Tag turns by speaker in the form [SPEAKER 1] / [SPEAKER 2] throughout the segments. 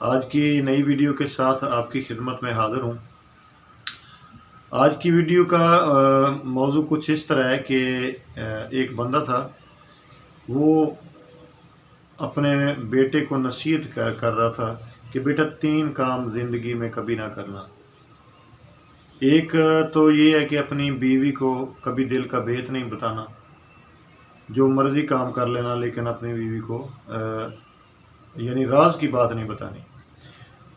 [SPEAKER 1] آج کی نئی ویڈیو کے ساتھ آپ کی خدمت میں حاضر ہوں۔ آج کی ویڈیو کا موضوع کچھ اس طرح ہے کہ ایک بندہ تھا، وہ اپنے بیٹے کو نصیحت کر رہا تھا کہ بیٹا 3 کام زندگی میں کبھی نہ کرنا۔ ایک تو یہ ہے کہ اپنی بیوی کو کبھی دل کا بھید نہیں بتانا، جو مرضی کام کر لینا لیکن اپنی بیوی کو یعنی راز کی بات نہیں بتانی۔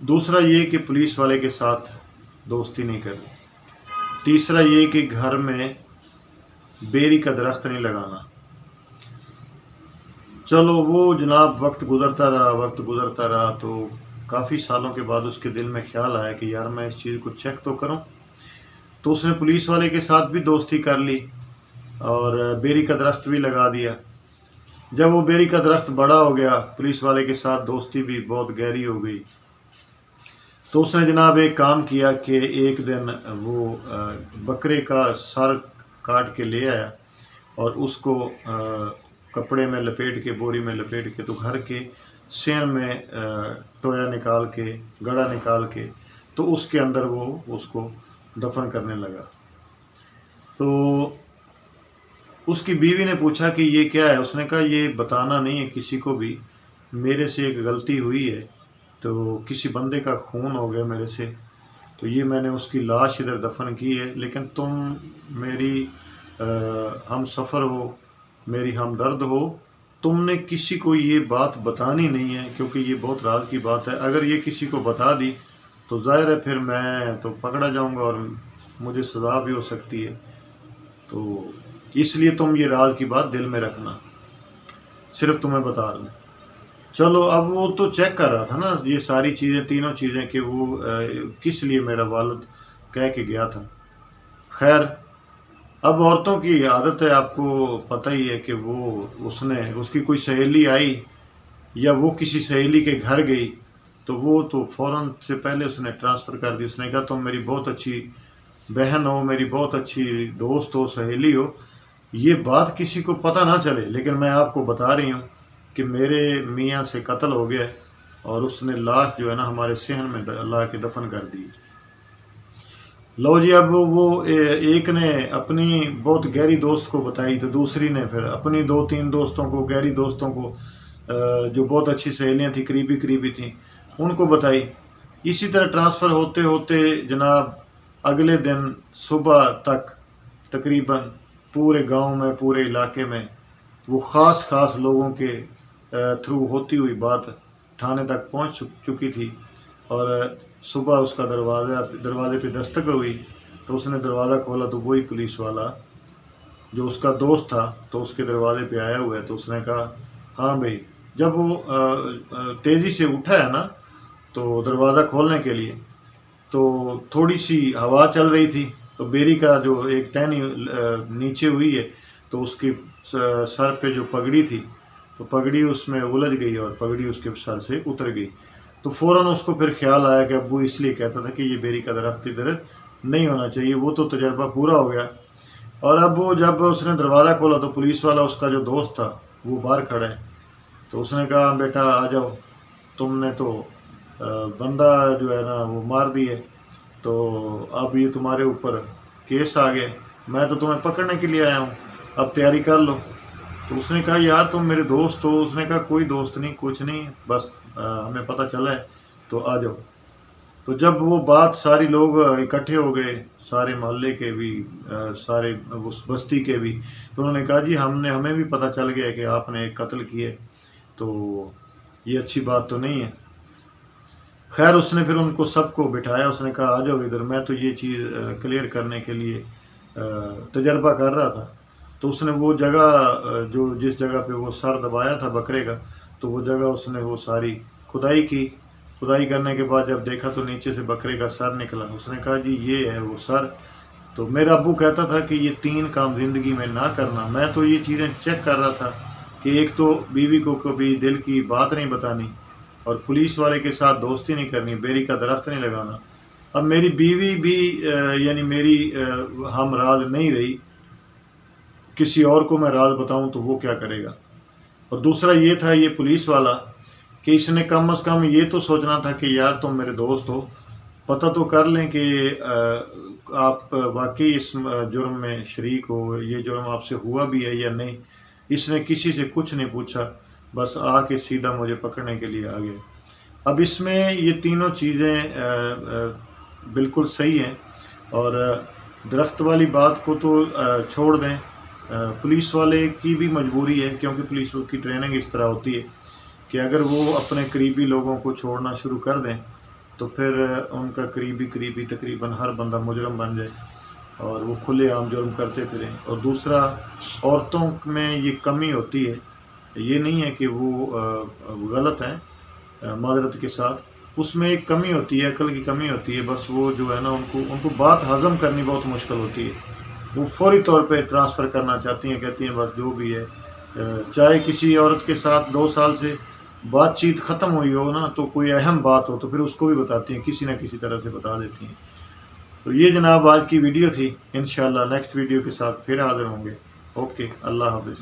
[SPEAKER 1] دوسرا یہ کہ پولیس والے کے ساتھ دوستی نہیں کرنی۔ تیسرا یہ کہ گھر میں بیری کا درخت نہیں لگانا۔ چلو وہ جناب وقت گزرتا رہا تو کافی سالوں کے بعد اس کے دل میں خیال آیا کہ یار میں اس چیز کو چیک تو کروں۔ تو اس نے پولیس والے کے ساتھ بھی دوستی کر لی اور بیری کا درخت بھی لگا دیا۔ جب وہ بیری کا درخت بڑا ہو گیا، پولیس والے کے ساتھ دوستی بھی بہت گہری ہو گئی، تو اس نے جناب ایک کام کیا کہ ایک دن وہ بکرے کا سر کاٹ کے لے آیا اور اس کو کپڑے میں لپیٹ کے، بوری میں لپیٹ کے، تو گھر کے سین میں ٹویا نکال کے، گڑا نکال کے، تو اس کے اندر وہ اس کو دفن کرنے لگا۔ تو اس کی بیوی نے پوچھا کہ یہ کیا ہے؟ اس نے کہا یہ بتانا نہیں ہے کسی کو بھی، میرے سے ایک غلطی ہوئی ہے، تو کسی بندے کا خون ہو گیا میرے سے، تو یہ میں نے اس کی لاش ادھر دفن کی ہے، لیکن تم میری ہم سفر ہو، میری ہمدرد ہو، تم نے کسی کو یہ بات بتانی نہیں ہے، کیونکہ یہ بہت راز کی بات ہے۔ اگر یہ کسی کو بتا دی تو ظاہر ہے پھر میں تو پکڑا جاؤں گا اور مجھے سزا بھی ہو سکتی ہے، تو اس لیے تم یہ راز کی بات دل میں رکھنا، صرف تمہیں بتا دوں۔ چلو اب وہ تو چیک کر رہا تھا نا یہ ساری چیزیں، تینوں چیزیں، کہ وہ کس لیے میرا والد کہہ کے گیا تھا۔ خیر، اب عورتوں کی عادت ہے، آپ کو پتہ ہی ہے کہ وہ اس کی کوئی سہیلی آئی یا وہ کسی سہیلی کے گھر گئی تو وہ تو فوراً سے پہلے اس نے ٹرانسفر کر دی۔ اس نے کہا تم میری بہت اچھی بہن ہو، میری بہت اچھی دوست ہو، سہیلی ہو، یہ بات کسی کو پتہ نہ چلے، لیکن میں آپ کو بتا رہی ہوں کہ میرے میاں سے قتل ہو گیا ہے اور اس نے لاش جو ہے نا ہمارے صحن میں لا کے دفن کر دی۔ لو جی، اب وہ ایک نے اپنی بہت گہری دوست کو بتائی تو دوسری نے پھر اپنی 2-3 دوستوں کو، گہری دوستوں کو، جو بہت اچھی سہیلیاں تھیں، قریبی تھیں، ان کو بتائی۔ اسی طرح ٹرانسفر ہوتے ہوتے جناب اگلے دن صبح تک تقریباً پورے گاؤں میں، پورے علاقے میں وہ خاص لوگوں کے تھرو ہوتی ہوئی بات تھانے تک پہنچ چکی تھی، اور صبح اس کا دروازے پہ دستک ہوئی تو اس نے دروازہ کھولا تو وہی پولیس والا جو اس کا دوست تھا تو اس کے دروازے پہ آیا ہوا ہے۔ تو اس نے کہا ہاں بھائی، جب وہ تیزی سے اٹھا ہے نا تو دروازہ کھولنے کے لیے، تو تھوڑی سی ہوا چل رہی تھی، تو بیری کا جو ایک ٹہنی نیچے ہوئی ہے تو اس کی سر پہ جو پگڑی تھی تو پگڑی اس میں الجھ گئی اور پگڑی اس کے سر سے اتر گئی۔ تو فوراً اس کو پھر خیال آیا کہ ابو اس لیے کہتا تھا کہ یہ بیری کا درخت ادھر نہیں ہونا چاہیے، وہ تو تجربہ پورا ہو گیا۔ اور اب وہ جب اس نے دروازہ کھولا تو پولیس والا اس کا جو دوست تھا وہ باہر کھڑا ہے، تو اس نے کہا بیٹا آ جاؤ، تم نے تو بندہ جو ہے نا وہ مار دی ہے، تو اب یہ تمہارے اوپر کیس آ گیا، میں تو تمہیں پکڑنے کے لیے آیا ہوں، اب تیاری کر لو۔ تو اس نے کہا یار تم میرے دوست ہو۔ اس نے کہا کوئی دوست نہیں، کچھ نہیں، بس ہمیں پتہ چلا ہے تو آ جاؤ۔ تو جب وہ بات ساری لوگ اکٹھے ہو گئے، سارے محلے کے بھی، سارے اس بستی کے بھی، تو انہوں نے کہا جی ہمیں بھی پتہ چل گیا کہ آپ نے ایک قتل کیے، تو یہ اچھی بات تو نہیں ہے۔ خیر اس نے پھر ان کو سب کو بٹھایا، اس نے کہا آ جاؤ ادھر، میں تو یہ چیز کلیئر کرنے کے لیے تجربہ کر رہا تھا۔ تو اس نے وہ جگہ جس جگہ پہ وہ سر دبایا تھا بکرے کا، تو وہ جگہ اس نے وہ ساری کھدائی کی۔ کھدائی کرنے کے بعد جب دیکھا تو نیچے سے بکرے کا سر نکلا۔ اس نے کہا جی یہ ہے وہ سر۔ تو میرا ابو کہتا تھا کہ یہ 3 کام زندگی میں نہ کرنا۔ میں تو یہ چیزیں چیک کر رہا تھا کہ ایک تو بیوی کو کبھی دل کی بات نہیں بتانی، اور پولیس والے کے ساتھ دوستی نہیں کرنی، بیری کا درخت نہیں لگانا۔ اب میری بیوی بھی یعنی میری ہم راز نہیں رہی، کسی اور کو میں راز بتاؤں تو وہ کیا کرے گا۔ اور دوسرا یہ تھا یہ پولیس والا کہ اس نے کم از کم یہ تو سوچنا تھا کہ یار تم میرے دوست ہو، پتہ تو کر لیں کہ آپ واقعی اس جرم میں شریک ہو، یہ جرم آپ سے ہوا بھی ہے یا نہیں۔ اس نے کسی سے کچھ نہیں پوچھا، بس آ کے سیدھا مجھے پکڑنے کے لیے آ گیا۔ اب اس میں یہ تینوں چیزیں بالکل صحیح ہیں، اور درخت والی بات کو تو چھوڑ دیں، پولیس والے کی بھی مجبوری ہے، کیونکہ پولیس کی ٹریننگ اس طرح ہوتی ہے کہ اگر وہ اپنے قریبی لوگوں کو چھوڑنا شروع کر دیں تو پھر ان کا قریبی تقریباً ہر بندہ مجرم بن جائے اور وہ کھلے عام جرم کرتے پھریں۔ اور دوسرا، عورتوں میں یہ کمی ہوتی ہے، یہ نہیں ہے کہ وہ غلط ہیں، معذرت کے ساتھ، اس میں ایک کمی ہوتی ہے، عقل کی کمی ہوتی ہے، بس وہ جو ہے نا ان کو بات ہضم کرنی بہت مشکل ہوتی ہے، وہ فوری طور پہ ٹرانسفر کرنا چاہتی ہیں، کہتی ہیں بس جو بھی ہے، چاہے کسی عورت کے ساتھ 2 سال سے بات چیت ختم ہوئی ہو نا، تو کوئی اہم بات ہو تو پھر اس کو بھی بتاتی ہیں، کسی نہ کسی طرح سے بتا دیتی ہیں۔ تو یہ جناب آج کی ویڈیو تھی، انشاءاللہ نیکسٹ ویڈیو کے ساتھ پھر حاضر ہوں گے۔ اوکے، اللہ حافظ۔